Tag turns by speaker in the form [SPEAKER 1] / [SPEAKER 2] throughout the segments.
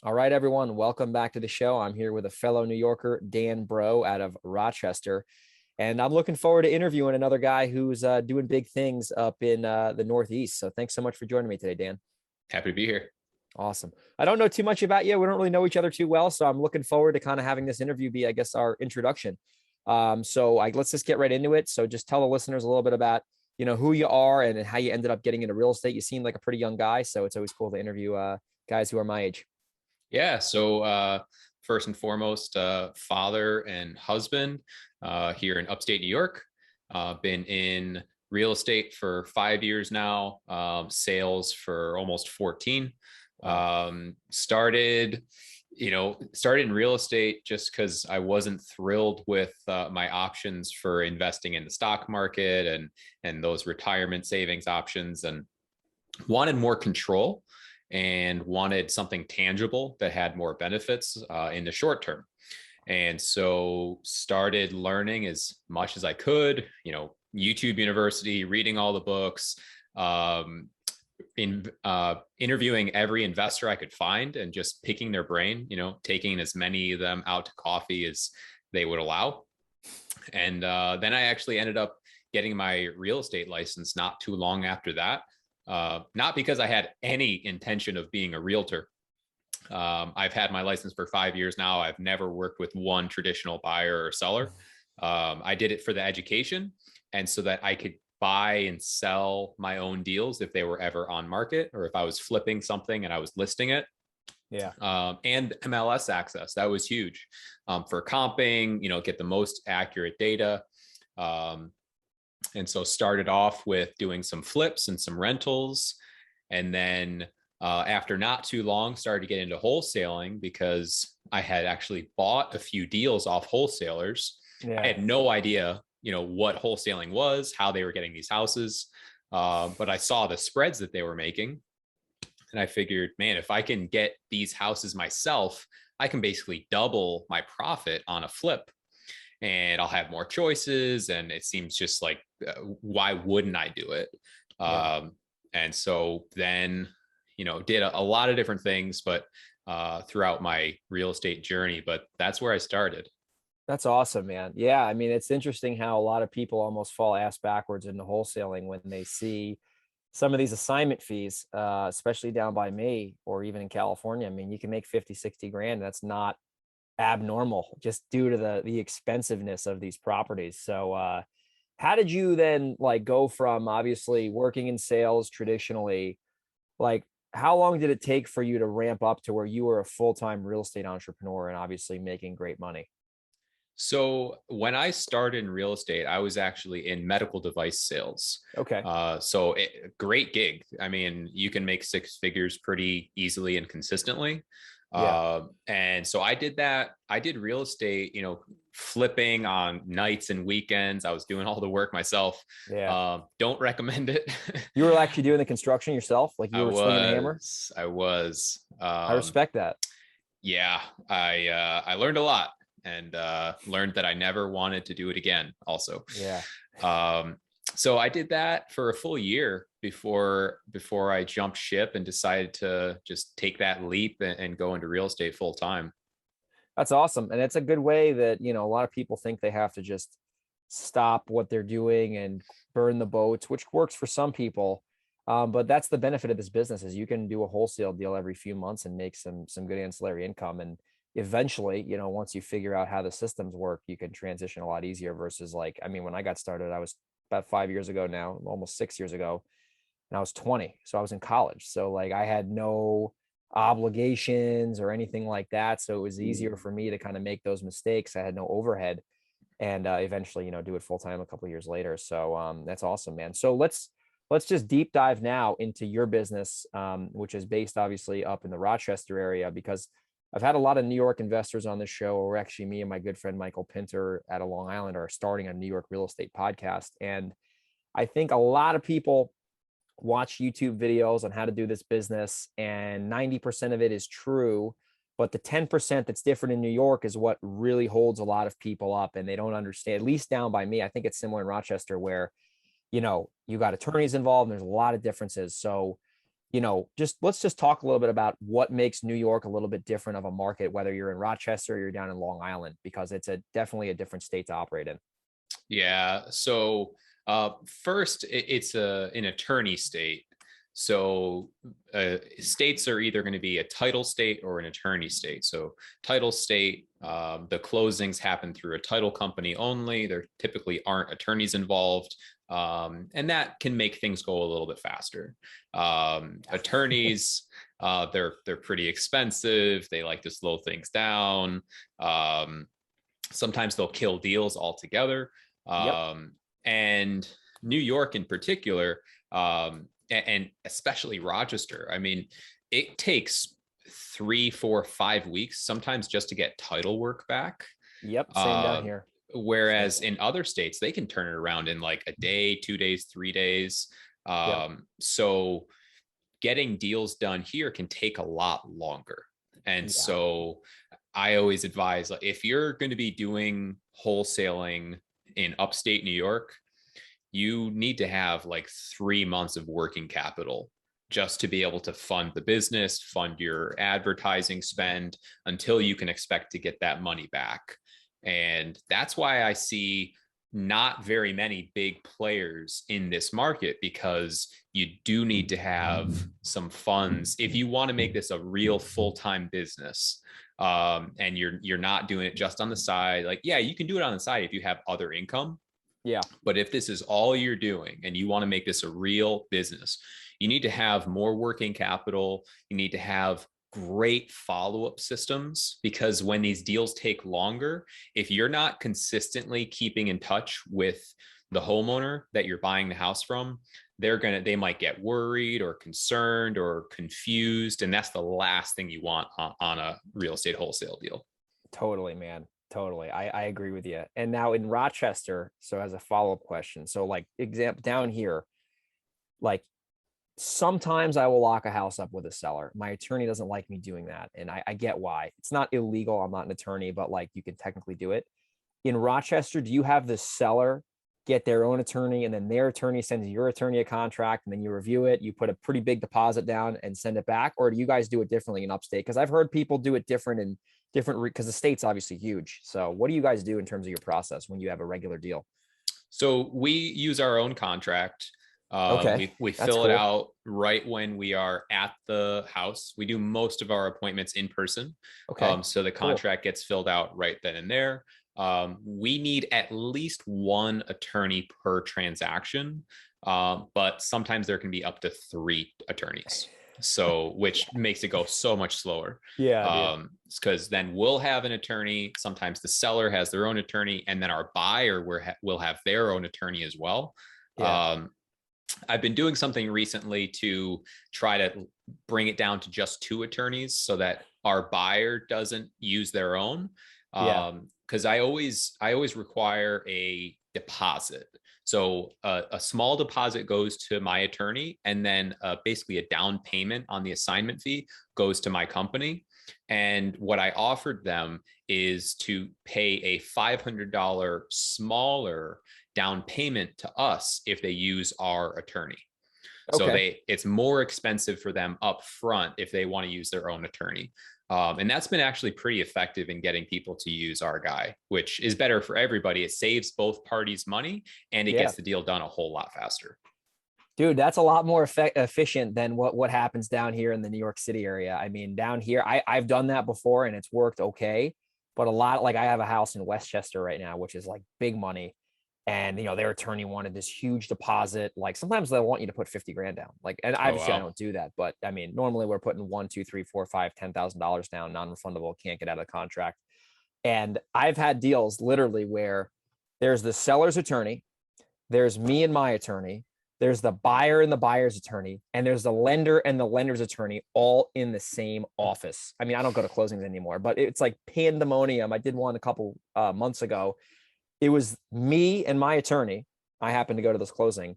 [SPEAKER 1] All right, everyone, welcome back to the show. I'm here with a fellow New Yorker, Dan Brault out of Rochester. And I'm looking forward to interviewing another guy who's doing big things up in the Northeast. So thanks so much for joining me today, Dan.
[SPEAKER 2] Happy to be here.
[SPEAKER 1] Awesome. I don't know too much about you. We don't really know each other too well. So I'm looking forward to kind of having this interview be, I guess, our introduction. Let's just get right into it. So just tell the listeners a little bit about, who you are and how you ended up getting into real estate. You seem like a pretty young guy. So it's always cool to interview guys who are my age.
[SPEAKER 2] Yeah. So first and foremost, father and husband here in upstate New York. Been in real estate for 5 years now, sales for almost 14. Started in real estate just because I wasn't thrilled with my options for investing in the stock market and those retirement savings options, and wanted more control and wanted something tangible that had more benefits in the short term. And so started learning as much as I could, YouTube University, reading all the books, interviewing every investor I could find and just picking their brain, taking as many of them out to coffee as they would allow. And then I actually ended up getting my real estate license not too long after that. Not because I had any intention of being a realtor. I've had my license for 5 years now. I've never worked with one traditional buyer or seller. I did it for the education and so that I could buy and sell my own deals if they were ever on market, or if I was flipping something and I was listing it.
[SPEAKER 1] Yeah.
[SPEAKER 2] And MLS access. That was huge for comping, get the most accurate data. And so started off with doing some flips and some rentals. And then after not too long, started to get into wholesaling because I had actually bought a few deals off wholesalers.
[SPEAKER 1] Yeah.
[SPEAKER 2] I had no idea, what wholesaling was, how they were getting these houses. But I saw the spreads that they were making. And I figured, man, if I can get these houses myself, I can basically double my profit on a flip. And I'll have more choices. And it seems just like, why wouldn't I do it?
[SPEAKER 1] Yeah.
[SPEAKER 2] And so then, did a lot of different things, but throughout my real estate journey, but that's where I started.
[SPEAKER 1] That's awesome, man. Yeah. I mean, it's interesting how a lot of people almost fall ass backwards into wholesaling when they see some of these assignment fees, especially down by me or even in California. I mean, you can make 50, 60 grand. That's not abnormal just due to the expensiveness of these properties. So how did you then go from obviously working in sales traditionally, like how long did it take for you to ramp up to where you were a full-time real estate entrepreneur and obviously making great money?
[SPEAKER 2] So when I started in real estate, I was actually in medical device sales.
[SPEAKER 1] Okay.
[SPEAKER 2] Great gig. I mean, you can make six figures pretty easily and consistently.
[SPEAKER 1] Yeah.
[SPEAKER 2] And so I did that. I did real estate, flipping on nights and weekends. I was doing all the work myself.
[SPEAKER 1] Yeah.
[SPEAKER 2] Don't recommend it.
[SPEAKER 1] You were actually doing the construction yourself, like you
[SPEAKER 2] I
[SPEAKER 1] were swinging the hammer?
[SPEAKER 2] was, I was,
[SPEAKER 1] I respect that.
[SPEAKER 2] yeah, I learned a lot and learned that I never wanted to do it again also.
[SPEAKER 1] Yeah.
[SPEAKER 2] Um, so I did that for a full year before I jumped ship and decided to just take that leap and go into real estate full time.
[SPEAKER 1] That's awesome. And it's a good way that, a lot of people think they have to just stop what they're doing and burn the boats, which works for some people. But that's the benefit of this business is you can do a wholesale deal every few months and make some good ancillary income. And eventually, once you figure out how the systems work, you can transition a lot easier versus when I got started, I was about 5 years ago now, almost 6 years ago, and I was 20. So I was in college. So I had no obligations or anything like that. So it was easier for me to kind of make those mistakes. I had no overhead and eventually, do it full time a couple of years later. So that's awesome, man. So let's just deep dive now into your business, which is based obviously up in the Rochester area, because I've had a lot of New York investors on this show, or actually me and my good friend Michael Pinter out of Long Island are starting a New York real estate podcast. And I think a lot of people watch YouTube videos on how to do this business, and 90% of it is true. But the 10% that's different in New York is what really holds a lot of people up, and they don't understand, at least down by me. I think it's similar in Rochester where, you got attorneys involved and there's a lot of differences. So let's just talk a little bit about what makes New York a little bit different of a market, whether you're in Rochester or you're down in Long Island, because it's definitely a different state to operate in.
[SPEAKER 2] Yeah. So first, it's an attorney state. So states are either going to be a title state or an attorney state. So title state, the closings happen through a title company only. There typically aren't attorneys involved. And that can make things go a little bit faster. Attorneys, they're pretty expensive. They like to slow things down. Sometimes they'll kill deals altogether.
[SPEAKER 1] Yep.
[SPEAKER 2] And New York in particular, and especially Rochester, I mean, it takes 3, 4, 5 weeks sometimes just to get title work back.
[SPEAKER 1] Yep. Same down here.
[SPEAKER 2] Whereas in other states, they can turn it around in like a day, 2 days, 3 days.
[SPEAKER 1] Yep.
[SPEAKER 2] So getting deals done here can take a lot longer. And so I always advise, like, if you're going to be doing wholesaling in upstate New York, you need to have like 3 months of working capital just to be able to fund the business, fund your advertising spend until you can expect to get that money back. And that's why I see not very many big players in this market, because you do need to have some funds if you want to make this a real full-time business. And you're not doing it just on the side. Like, yeah, you can do it on the side if you have other income.
[SPEAKER 1] Yeah.
[SPEAKER 2] But if this is all you're doing and you want to make this a real business, you need to have more working capital. You need to have great follow-up systems, because when these deals take longer, if you're not consistently keeping in touch with the homeowner that you're buying the house from, they might get worried or concerned or confused. And that's the last thing you want on a real estate wholesale deal.
[SPEAKER 1] Totally, man. Totally. I agree with you. And now in Rochester, so as a follow-up question, so like example down here, like sometimes I will lock a house up with a seller. My attorney doesn't like me doing that. And I get why. It's not illegal. I'm not an attorney, but like you can technically do it. In Rochester, do you have the seller get their own attorney, and then their attorney sends your attorney a contract, and then you review it, you put a pretty big deposit down and send it back? Or do you guys do it differently in upstate? Because I've heard people do it different in different, because the state's obviously huge. So what do you guys do in terms of your process when you have a regular deal?
[SPEAKER 2] So we use our own contract.
[SPEAKER 1] Okay.
[SPEAKER 2] We
[SPEAKER 1] That's
[SPEAKER 2] fill it
[SPEAKER 1] cool.
[SPEAKER 2] out right when we are at the house. We do most of our appointments in person.
[SPEAKER 1] Okay.
[SPEAKER 2] So the
[SPEAKER 1] Cool.
[SPEAKER 2] contract gets filled out right then and there. We need at least one attorney per transaction, but sometimes there can be up to 3 attorneys. So, which makes it go so much slower.
[SPEAKER 1] Yeah.
[SPEAKER 2] Because then we'll have an attorney. Sometimes the seller has their own attorney, and then our buyer will have their own attorney as well.
[SPEAKER 1] Yeah.
[SPEAKER 2] I've been doing something recently to try to bring it down to just 2 attorneys so that our buyer doesn't use their own.
[SPEAKER 1] Yeah.
[SPEAKER 2] Because I always require a deposit. So a small deposit goes to my attorney, and then basically a down payment on the assignment fee goes to my company. And what I offered them is to pay a $500 smaller down payment to us if they use our attorney. So
[SPEAKER 1] Okay.
[SPEAKER 2] it's more expensive for them up front if they want to use their own attorney. And that's been actually pretty effective in getting people to use our guy, which is better for everybody. It saves both parties money, and it
[SPEAKER 1] Yeah.
[SPEAKER 2] gets the deal done a whole lot faster.
[SPEAKER 1] Dude, that's a lot more efficient than what happens down here in the New York City area. I mean, down here, I've done that before and it's worked okay. But a lot, like I have a house in Westchester right now, which is like big money. And their attorney wanted this huge deposit. Like sometimes they'll want you to put 50 grand down. Like, and
[SPEAKER 2] Oh,
[SPEAKER 1] obviously I
[SPEAKER 2] wow.
[SPEAKER 1] don't do that, but I mean, normally we're putting 1, 2, 3, 4, 5, $10,000 down, non-refundable, can't get out of the contract. And I've had deals literally where there's the seller's attorney, there's me and my attorney, there's the buyer and the buyer's attorney, and there's the lender and the lender's attorney all in the same office. I mean, I don't go to closings anymore, but it's like pandemonium. I did one a couple months ago. It was me and my attorney. I happened to go to this closing,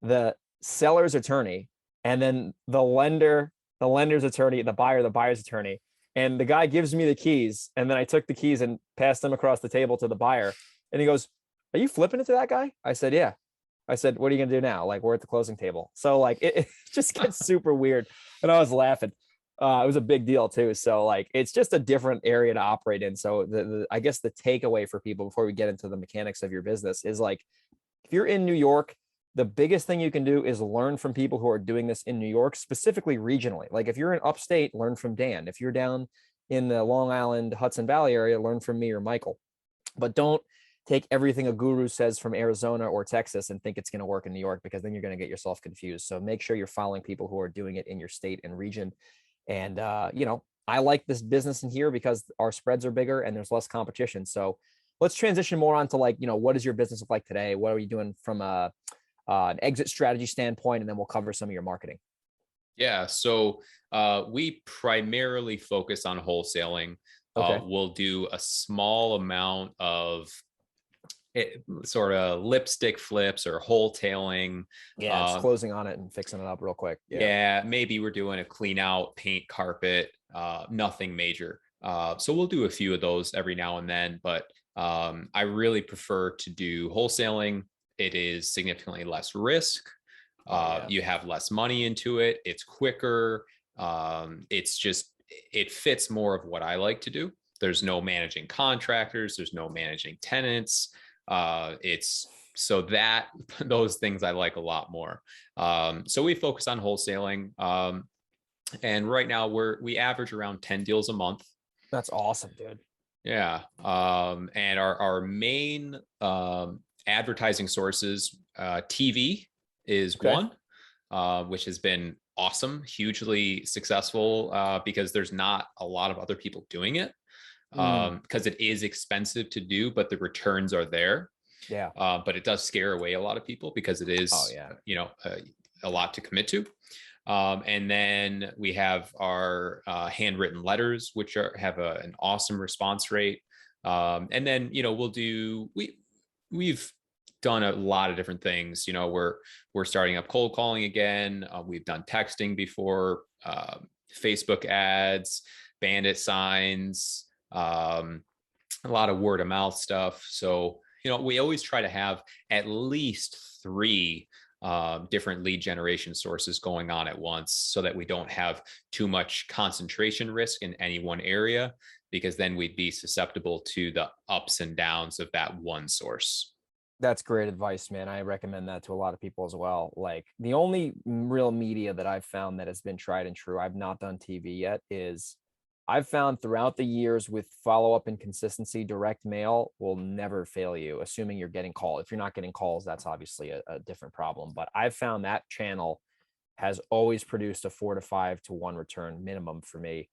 [SPEAKER 1] the seller's attorney, and then the lender's attorney, the buyer's attorney. And the guy gives me the keys. And then I took the keys and passed them across the table to the buyer. And he goes, "Are you flipping it to that guy?" I said, "Yeah." I said, what are you going to do now? Like, we're at the closing table. So like, it just gets super weird. And I was laughing. It was a big deal too. So like, it's just a different area to operate in. So I guess the takeaway for people before we get into the mechanics of your business is like, if you're in New York, the biggest thing you can do is learn from people who are doing this in New York, specifically regionally. Like if you're in upstate, learn from Dan. If you're down in the Long Island, Hudson Valley area, learn from me or Michael. But don't take everything a guru says from Arizona or Texas and think it's going to work in New York, because then you're going to get yourself confused. So make sure you're following people who are doing it in your state and region. And, I like this business in here because our spreads are bigger and there's less competition. So let's transition more onto like, what does your business look like today? What are you doing from an exit strategy standpoint? And then we'll cover some of your marketing.
[SPEAKER 2] Yeah. So we primarily focus on wholesaling.
[SPEAKER 1] Okay.
[SPEAKER 2] We'll do a small amount of sort of lipstick flips or wholetailing.
[SPEAKER 1] Yeah, just closing on it and fixing it up real quick.
[SPEAKER 2] Yeah, maybe we're doing a clean out, paint, carpet, nothing major. So we'll do a few of those every now and then, but I really prefer to do wholesaling. It is significantly less risk. You have less money into it. It's quicker. It fits more of what I like to do. There's no managing contractors. There's no managing tenants. Those things I like a lot more. So we focus on wholesaling. And right now we average around 10 deals a month.
[SPEAKER 1] That's awesome, dude.
[SPEAKER 2] Yeah. And our main advertising sources, TV is one, which has been awesome, hugely successful, because there's not a lot of other people doing it. Because it is expensive to do, but the returns are there.
[SPEAKER 1] Yeah.
[SPEAKER 2] But it does scare away a lot of people because it is, a lot to commit to. And then we have our handwritten letters, which have an awesome response rate. And then, we've done a lot of different things. We're starting up cold calling again. We've done texting before, Facebook ads, bandit signs, a lot of word of mouth stuff. So, we always try to have at least 3 different lead generation sources going on at once, so that we don't have too much concentration risk in any one area, because then we'd be susceptible to the ups and downs of that one source.
[SPEAKER 1] That's great advice, man. I recommend that to a lot of people as well. Like the only real media that I've found that has been tried and true, I've not done TV yet, is I've found throughout the years with follow-up and consistency, direct mail will never fail you, assuming you're getting calls. If you're not getting calls, that's obviously a different problem. But I've found that channel has always produced a 4 to 5 to 1 return minimum for me.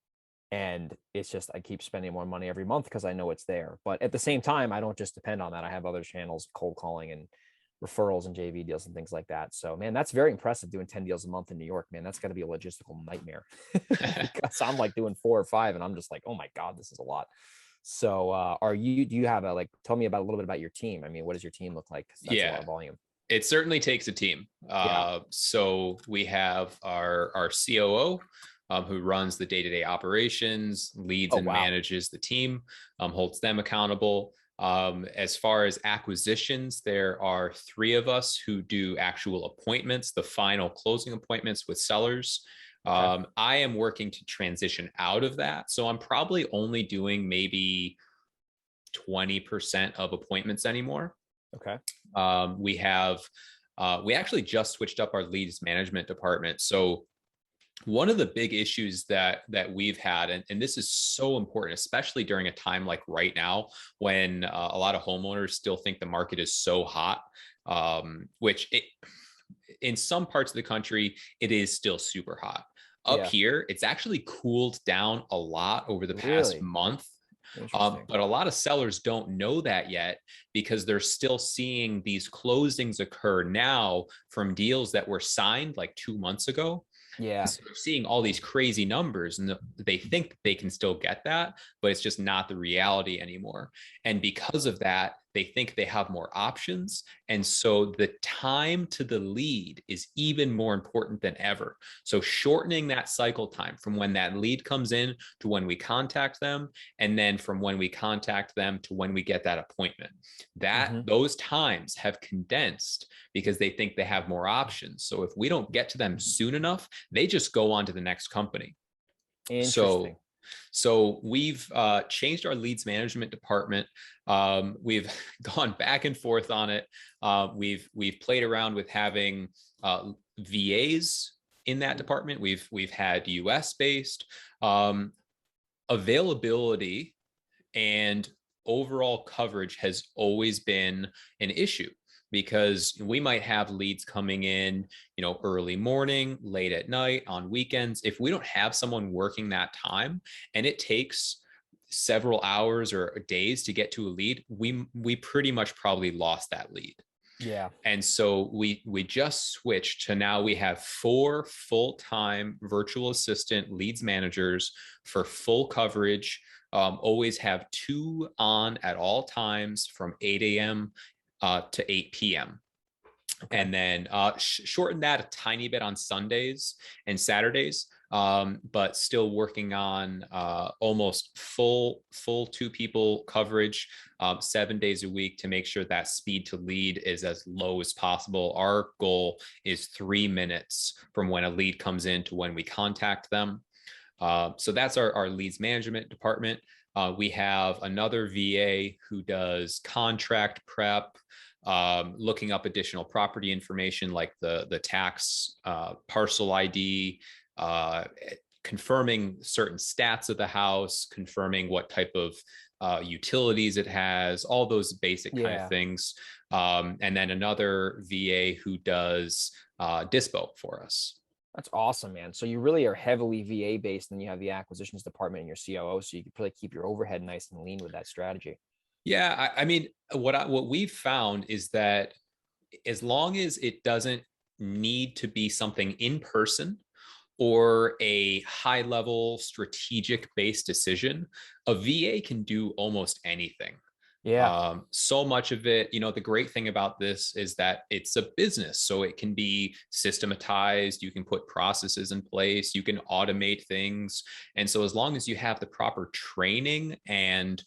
[SPEAKER 1] And it's just, I keep spending more money every month because I know it's there. But at the same time, I don't just depend on that. I have other channels, cold calling and referrals and JV deals and things like that. So, man, that's very impressive doing 10 deals a month in New York, man. That's got to be a logistical nightmare because I'm like doing 4 or 5 and I'm just like, oh my God, this is a lot. So do you have tell me about a little bit about your team. I mean, what does your team look like? 'Cause that's a lot of volume.
[SPEAKER 2] It certainly takes a team. So we have our COO, who runs the day-to-day operations, leads and manages the team, holds them accountable. As far as acquisitions, there are 3 of us who do actual appointments, the final closing appointments with sellers. I am working to transition out of that. So I'm probably only doing maybe 20% of appointments anymore.
[SPEAKER 1] Okay.
[SPEAKER 2] We actually just switched up our leads management department. So one of the big issues that we've had, and this is so important, especially during a time like right now, when a lot of homeowners still think the market is so hot, in some parts of the country, it is still super hot. Up here, it's actually cooled down a lot over the past month. But a lot of sellers don't know that yet, because they're still seeing these closings occur now from deals that were signed like 2 months ago.
[SPEAKER 1] Yeah.
[SPEAKER 2] So they're seeing all these crazy numbers and they think they can still get that, but it's just not the reality anymore. And because of that, they think they have more options. And so the time to the lead is even more important than ever. So shortening that cycle time from when that lead comes in to when we contact them, and then from when we contact them to when we get that appointment, those times have condensed because they think they have more options. So if we don't get to them soon enough, they just go on to the next company.
[SPEAKER 1] Interesting.
[SPEAKER 2] So we've changed our leads management department. We've gone back and forth on it. We've played around with having VAs in that department. We've had US based. Availability and overall coverage has always been an issue, because we might have leads coming in, early morning, late at night, on weekends. If we don't have someone working that time and it takes several hours or days to get to a lead, we pretty much probably lost that lead.
[SPEAKER 1] Yeah.
[SPEAKER 2] And so we just switched to, now we have 4 full-time virtual assistant leads managers for full coverage. Always have 2 on at all times from 8 a.m. To 8 p.m. Okay. And then shorten that a tiny bit on Sundays and Saturdays, but still working on almost full 2 people coverage 7 days a week to make sure that speed to lead is as low as possible. Our goal is 3 minutes from when a lead comes in to when we contact them. So that's our leads management department. We have another VA who does contract prep, looking up additional property information like the tax, parcel ID, confirming certain stats of the house, confirming what type of utilities it has, all those basic kind of things. And then another VA who does dispo for us.
[SPEAKER 1] That's awesome, man. So you really are heavily VA based, and you have the acquisitions department in your COO, so you can probably keep your overhead nice and lean with that strategy.
[SPEAKER 2] Yeah, I mean, what we've found is that as long as it doesn't need to be something in person or a high level strategic based decision, a VA can do almost anything.
[SPEAKER 1] Yeah.
[SPEAKER 2] So much of it, the great thing about this is that it's a business, so it can be systematized. You can put processes in place, you can automate things. And so as long as you have the proper training and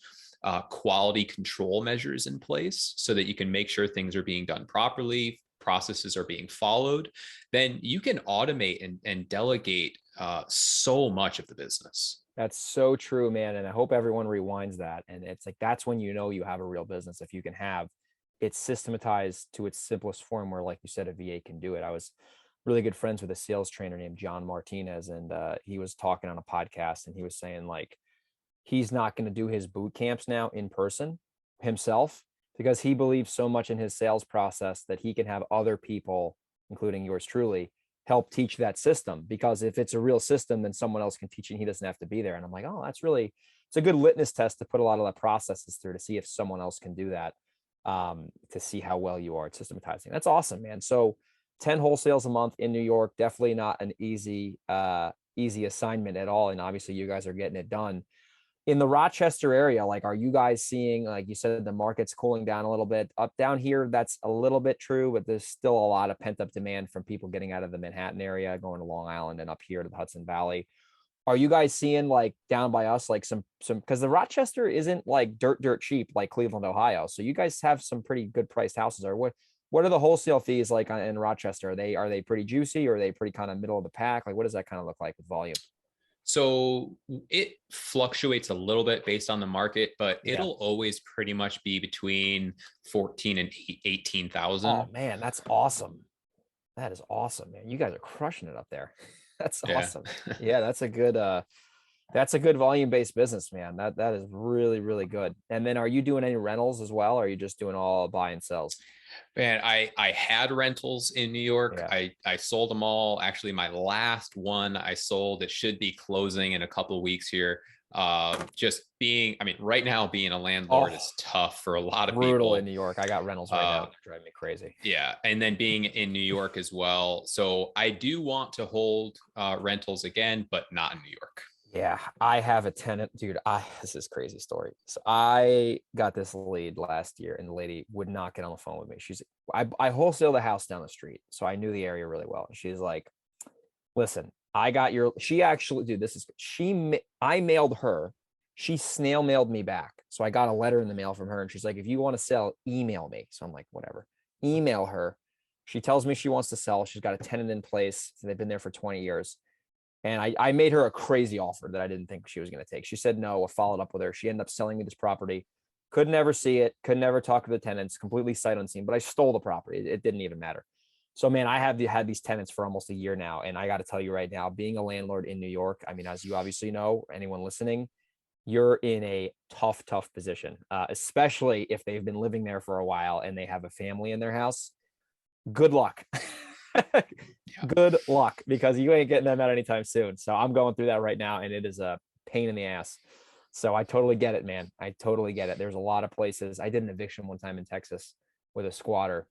[SPEAKER 2] quality control measures in place so that you can make sure things are being done properly, processes are being followed, then you can automate and delegate so much of the business.
[SPEAKER 1] That's so true, man. And I hope everyone rewinds that. And it's like, that's when you know you have a real business, if you can have it systematized to its simplest form, where, like you said, a VA can do it. I was really good friends with a sales trainer named John Martinez, and he was talking on a podcast, and he was saying, like, he's not going to do his boot camps now in person himself, because he believes so much in his sales process that he can have other people, including yours truly, help teach that system. Because if it's a real system, then someone else can teach it and he doesn't have to be there. And I'm like, oh, it's a good litmus test to put a lot of the processes through to see if someone else can do that, to see how well you are at systematizing. That's awesome, man. So 10 wholesales a month in New York, definitely not an easy assignment at all. And obviously you guys are getting it done. In the Rochester area, like, are you guys seeing, like you said, the market's cooling down a little bit up down here? That's a little bit true, but there's still a lot of pent up demand from people getting out of the Manhattan area, going to Long Island and up here to the Hudson Valley. Are you guys seeing, like, down by us, like some, because the Rochester isn't like dirt cheap like Cleveland, Ohio. So you guys have some pretty good priced houses. Or what are the wholesale fees like in Rochester? Are they pretty juicy, or are they pretty kind of middle of the pack? Like, what does that kind of look like with volume?
[SPEAKER 2] So it fluctuates a little bit based on the market, but it'll always pretty much be between 14 and 18,000.
[SPEAKER 1] Oh man, that's awesome. That is awesome, man. You guys are crushing it up there. That's awesome. Yeah, that's a good volume-based business, man. That is really, really good. And then are you doing any rentals as well? Or are you just doing all buy and sells?
[SPEAKER 2] Man, I had rentals in New York.
[SPEAKER 1] Yeah.
[SPEAKER 2] I sold them all. Actually, my last one I sold, it should be closing in a couple of weeks here. Right now being a landlord is tough for a lot of
[SPEAKER 1] brutal
[SPEAKER 2] people
[SPEAKER 1] in New York. I got rentals right now. It's driving me crazy.
[SPEAKER 2] Yeah. And then being in New York as well. So I do want to hold rentals again, but not in New York.
[SPEAKER 1] Yeah, I have a tenant, dude. This is a crazy story. So I got this lead last year, and the lady would not get on the phone with me. I wholesale the house down the street, so I knew the area really well. And she's like, "Listen, I got your." She actually, dude, I mailed her. She snail mailed me back, so I got a letter in the mail from her, and she's like, "If you want to sell, email me." So I'm like, "Whatever." Email her. She tells me she wants to sell. She's got a tenant in place. So they've been there for 20 years. And I made her a crazy offer that I didn't think she was going to take. She said no. I followed up with her. She ended up selling me this property. Could never see it. Could never talk to the tenants. Completely sight unseen. But I stole the property. It didn't even matter. So man, I have had these tenants for almost a year now, and I got to tell you right now, being a landlord in New York, I mean, as you obviously know, anyone listening, you're in a tough position, especially if they've been living there for a while and they have a family in their house. Good luck.
[SPEAKER 2] Yeah.
[SPEAKER 1] Good luck, because you ain't getting them out anytime soon. So I'm going through that right now, and it is a pain in the ass. So I totally get it, man. I totally get it. There's a lot of places. I did an eviction one time in Texas with a squatter,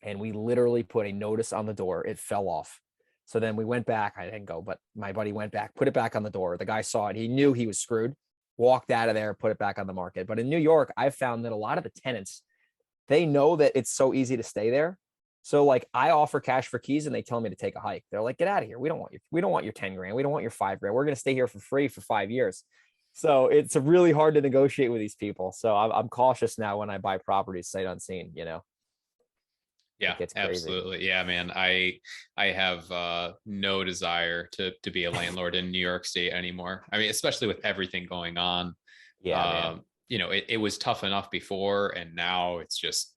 [SPEAKER 1] and we literally put a notice on the door. It fell off. So then we went back. I didn't go, but my buddy went back, put it back on the door. The guy saw it. He knew he was screwed, walked out of there, put it back on the market. But in New York, I've found that a lot of the tenants, they know that it's so easy to stay there. So like I offer cash for keys and they tell me to take a hike. They're like, get out of here. We don't want your 10 grand. We don't want your 5 grand. We're going to stay here for free for 5 years. So it's really hard to negotiate with these people. So I'm cautious now when I buy properties sight unseen,
[SPEAKER 2] Yeah,
[SPEAKER 1] it gets crazy.
[SPEAKER 2] absolutely. Yeah, man. I have no desire to be a landlord in New York State anymore. I mean, especially with everything going on.
[SPEAKER 1] Yeah, man.
[SPEAKER 2] It was tough enough before, and now it's just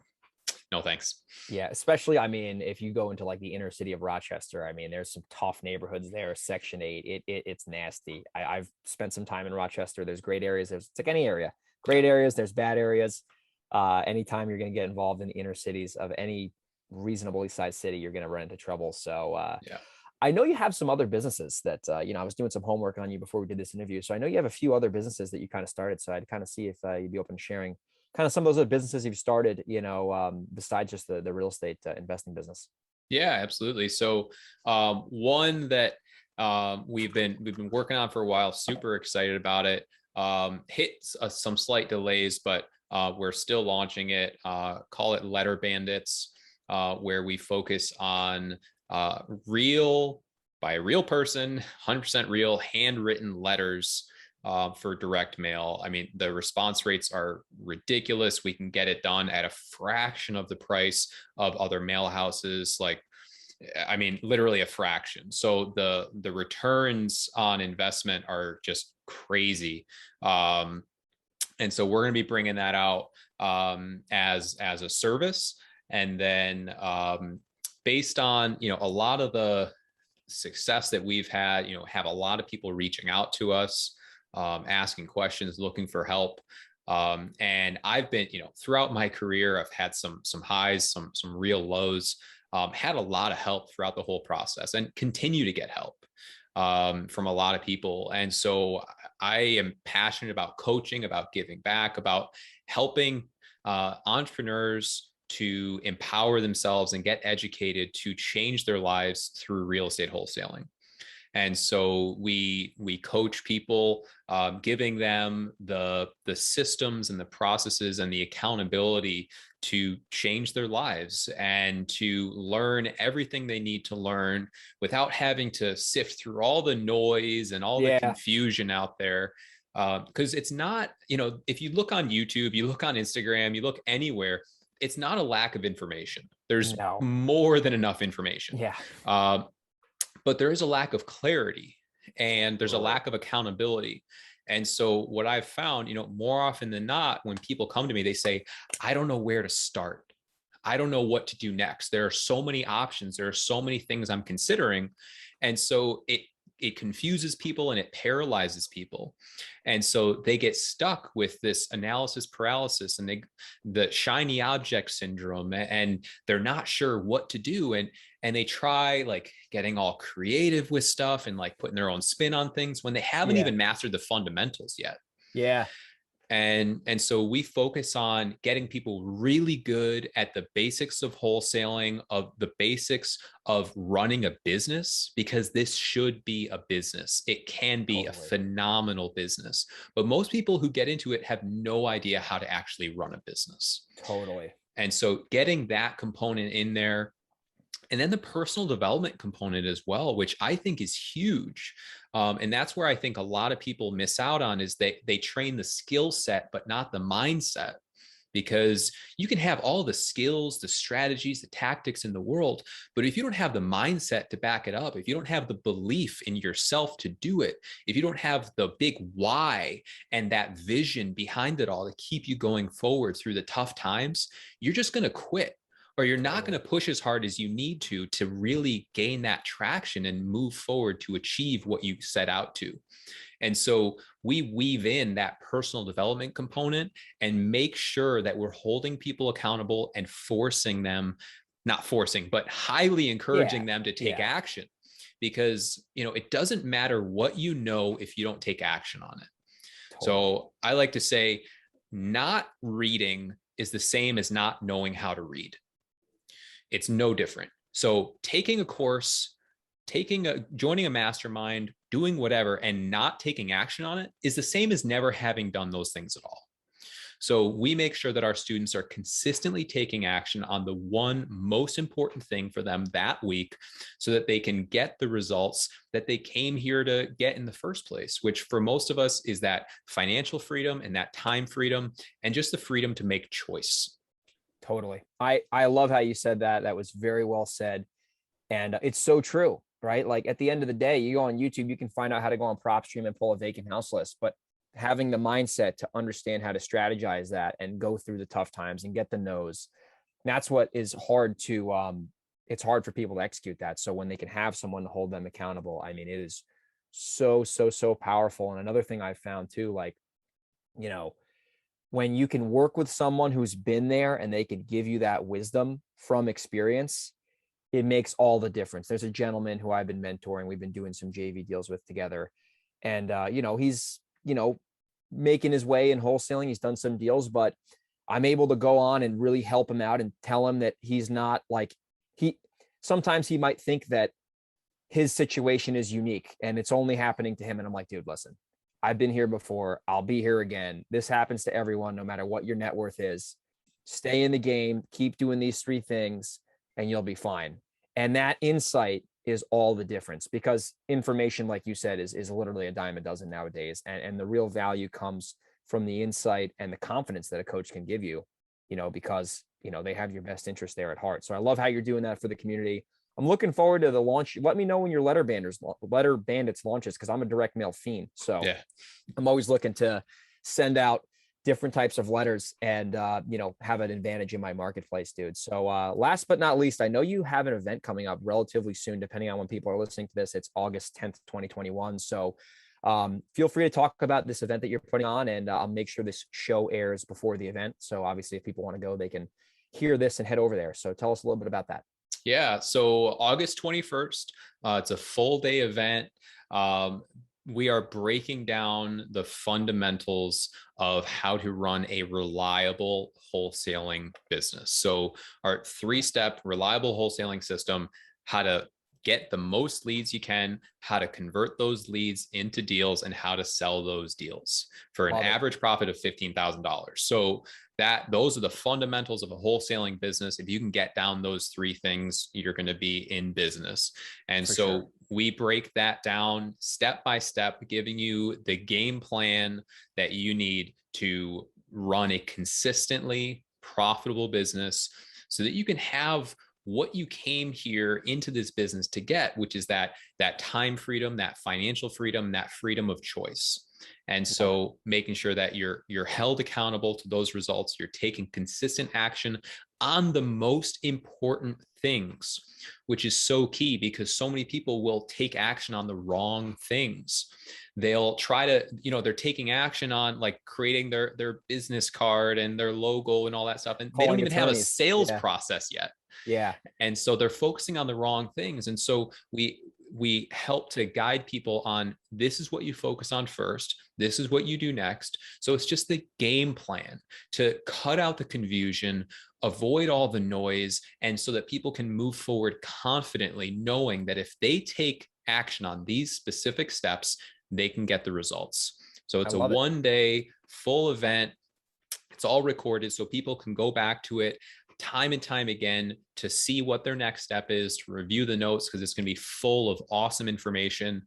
[SPEAKER 2] no thanks.
[SPEAKER 1] Yeah, especially, I mean, if you go into like the inner city of Rochester, I mean, there's some tough neighborhoods there. Section 8, it's nasty. I've spent some time in Rochester. There's great areas. It's like any area, great areas. There's bad areas. Anytime you're going to get involved in the inner cities of any reasonably sized city, you're going to run into trouble. So
[SPEAKER 2] Yeah.
[SPEAKER 1] I know you have some other businesses that, I was doing some homework on you before we did this interview. So I know you have a few other businesses that you kind of started. So I'd kind of see if you'd be open to sharing kind of some of those other businesses you've started, besides just the real estate investing business.
[SPEAKER 2] Yeah, absolutely. So one that we've been working on for a while, super excited about it. Hit some slight delays, but we're still launching it. Call it Letter Bandits, where we focus on real, by a real person, 100% real, handwritten letters for direct mail. I mean, the response rates are ridiculous. We can get it done at a fraction of the price of other mail houses. I mean, literally a fraction. So the returns on investment are just crazy. And so we're going to be bringing that out as a service. And then based on, a lot of the success that we've had, have a lot of people reaching out to us, asking questions, looking for help. And I've been, throughout my career, I've had some highs, some real lows, had a lot of help throughout the whole process and continue to get help from a lot of people. And so I am passionate about coaching, about giving back, about helping entrepreneurs to empower themselves and get educated to change their lives through real estate wholesaling. And so we coach people, giving them the systems and the processes and the accountability to change their lives and to learn everything they need to learn without having to sift through all the noise and all the confusion out there. Because it's not, if you look on YouTube, you look on Instagram, you look anywhere, it's not a lack of information. There's more than enough information.
[SPEAKER 1] Yeah.
[SPEAKER 2] But there is a lack of clarity and there's a lack of accountability. And so what I've found, more often than not, when people come to me, they say, I don't know where to start. I don't know what to do next. There are so many options. There are so many things I'm considering. And so it confuses people and it paralyzes people. And so they get stuck with this analysis paralysis and the shiny object syndrome, and they're not sure what to do. And they try getting all creative with stuff and putting their own spin on things when they haven't even mastered the fundamentals yet.
[SPEAKER 1] Yeah.
[SPEAKER 2] And so we focus on getting people really good at the basics of wholesaling, of the basics of running a business, because this should be a business. It can be a phenomenal business, but most people who get into it have no idea how to actually run a business.
[SPEAKER 1] Totally.
[SPEAKER 2] And so getting that component in there, and then the personal development component as well, which I think is huge. And that's where I think a lot of people miss out on, is they train the skill set, but not the mindset. Because you can have all the skills, the strategies, the tactics in the world, but if you don't have the mindset to back it up, if you don't have the belief in yourself to do it, if you don't have the big why and that vision behind it all to keep you going forward through the tough times, you're just going to quit, or you're not going to push as hard as you need to really gain that traction and move forward to achieve what you set out to. And so we weave in that personal development component and make sure that we're holding people accountable and forcing them, not forcing, but highly encouraging them to take action. Because, it doesn't matter what you know if you don't take action on it. So I like to say, not reading is the same as not knowing how to read. It's no different. So taking a course, joining a mastermind, doing whatever, and not taking action on it is the same as never having done those things at all. So we make sure that our students are consistently taking action on the one most important thing for them that week, so that they can get the results that they came here to get in the first place, which for most of us is that financial freedom and that time freedom and just the freedom to make choice.
[SPEAKER 1] Totally. I love how you said that. That was very well said. And it's so true, right? Like at the end of the day, you go on YouTube, you can find out how to go on PropStream and pull a vacant house list, but having the mindset to understand how to strategize that and go through the tough times and get the no's, that's what is hard to, it's hard for people to execute that. So when they can have someone to hold them accountable, I mean, it is so powerful. And another thing I found too, like, when you can work with someone who's been there and they can give you that wisdom from experience, it makes all the difference. There's a gentleman who I've been mentoring. We've been doing some JV deals with together. And, he's, making his way in wholesaling. He's done some deals, but I'm able to go on and really help him out and tell him that he's not like, sometimes he might think that his situation is unique and it's only happening to him. And I'm like, dude, listen, I've been here before. I'll be here again. This happens to everyone, no matter what your net worth is. Stay in the game, keep doing these 3 things, and you'll be fine. And that insight is all the difference, because information, like you said, is literally a dime a dozen nowadays. And the real value comes from the insight and the confidence that a coach can give you, because, they have your best interest there at heart. So I love how you're doing that for the community. I'm looking forward to the launch. Let me know when your Letter Bandits launches, because I'm a direct mail fiend. So I'm always looking to send out different types of letters and, have an advantage in my marketplace, dude. So last but not least, I know you have an event coming up relatively soon, depending on when people are listening to this. It's August 10th, 2021. So feel free to talk about this event that you're putting on, and I'll make sure this show airs before the event. So obviously if people want to go, they can hear this and head over there. So tell us a little bit about that.
[SPEAKER 2] Yeah. So August 21st, it's a full day event. We are breaking down the fundamentals of how to run a reliable wholesaling business. So our 3-step reliable wholesaling system, how to get the most leads you can, how to convert those leads into deals, and how to sell those deals for an average profit of $15,000. So those are the fundamentals of a wholesaling business. If you can get down those 3 things, you're going to be in business. And so we break that down step by step, giving you the game plan that you need to run a consistently profitable business, so that you can have what you came here into this business to get, which is that time freedom, that financial freedom, that freedom of choice. And so making sure that you're held accountable to those results, you're taking consistent action on the most important things, which is so key, because so many people will take action on the wrong things. They'll try to, they're taking action on like creating their business card and their logo and all that stuff. And they don't even have a sales process yet.
[SPEAKER 1] Yeah.
[SPEAKER 2] And so they're focusing on the wrong things. And so we help to guide people on, this is what you focus on first, this is what you do next. So it's just the game plan to cut out the confusion, avoid all the noise, and so that people can move forward confidently, knowing that if they take action on these specific steps, they can get the results. So it's a 1-day full event. It's all recorded so people can go back to it time and time again to see what their next step is, to review the notes, because it's going to be full of awesome information,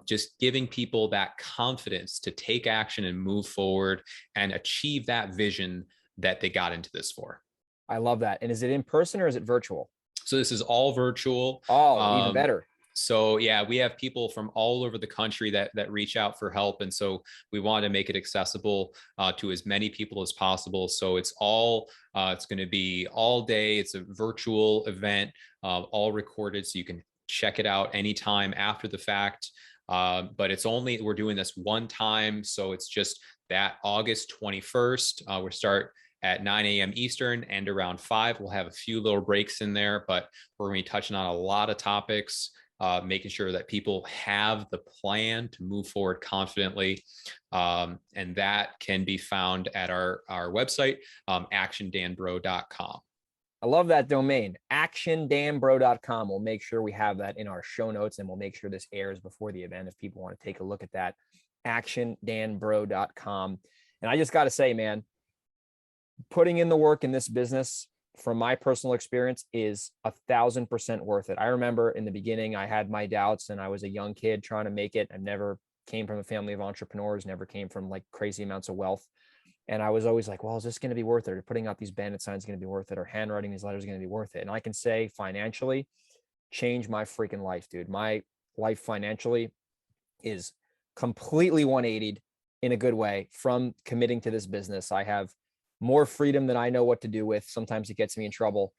[SPEAKER 2] just giving people that confidence to take action and move forward and achieve that vision that they got into this for.
[SPEAKER 1] I love that. And is it in person or is it virtual?
[SPEAKER 2] So this is all virtual.
[SPEAKER 1] Oh, even better.
[SPEAKER 2] So yeah, we have people from all over the country that reach out for help. And so we want to make it accessible to as many people as possible. So it's going to be all day. It's a virtual event, all recorded. So you can check it out anytime after the fact. But we're doing this one time. So it's just that August 21st. We start at 9 a.m. Eastern and around 5. We'll have a few little breaks in there, but we're going to be touching on a lot of topics. Making sure that people have the plan to move forward confidently. And that can be found at our website, actiondanbro.com.
[SPEAKER 1] I love that domain, actiondanbro.com. We'll make sure we have that in our show notes, and we'll make sure this airs before the event if people want to take a look at that, actiondanbro.com. And I just got to say, man, putting in the work in this business, from my personal experience, is 1,000% worth it. I remember in the beginning, I had my doubts and I was a young kid trying to make it. I never came from a family of entrepreneurs, never came from like crazy amounts of wealth. And I was always like, well, is this going to be worth it? Or putting out these bandit signs going to be worth it? Or handwriting these letters going to be worth it? And I can say financially, changed my freaking life, dude. My life financially is completely 180'd in a good way from committing to this business. I have more freedom than I know what to do with. Sometimes it gets me in trouble.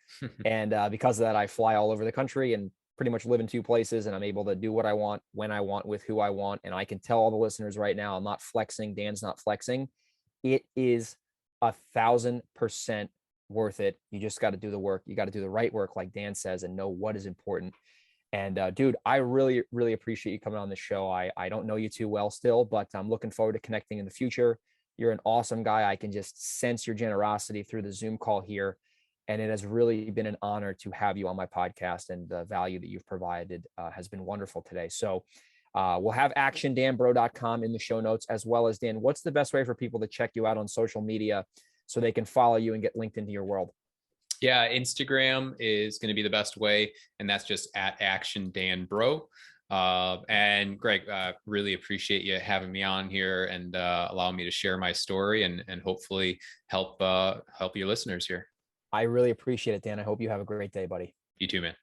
[SPEAKER 1] And because of that, I fly all over the country and pretty much live in 2 places, and I'm able to do what I want, when I want, with who I want. And I can tell all the listeners right now, I'm not flexing. Dan's not flexing. It is 1,000% worth it. You just got to do the work. You got to do the right work, like Dan says, and know what is important. And dude, I really, really appreciate you coming on the show. I don't know you too well still, but I'm looking forward to connecting in the future. You're an awesome guy. I can just sense your generosity through the Zoom call here. And it has really been an honor to have you on my podcast, and the value that you've provided has been wonderful today. So we'll have actiondanbro.com in the show notes, as well as, Dan, what's the best way for people to check you out on social media so they can follow you and get linked into your world?
[SPEAKER 2] Yeah, Instagram is going to be the best way. And that's just at actiondanbro. And Greg, really appreciate you having me on here and allowing me to share my story and hopefully help your listeners here.
[SPEAKER 1] I really appreciate it, Dan. I hope you have a great day, buddy.
[SPEAKER 2] You too, man.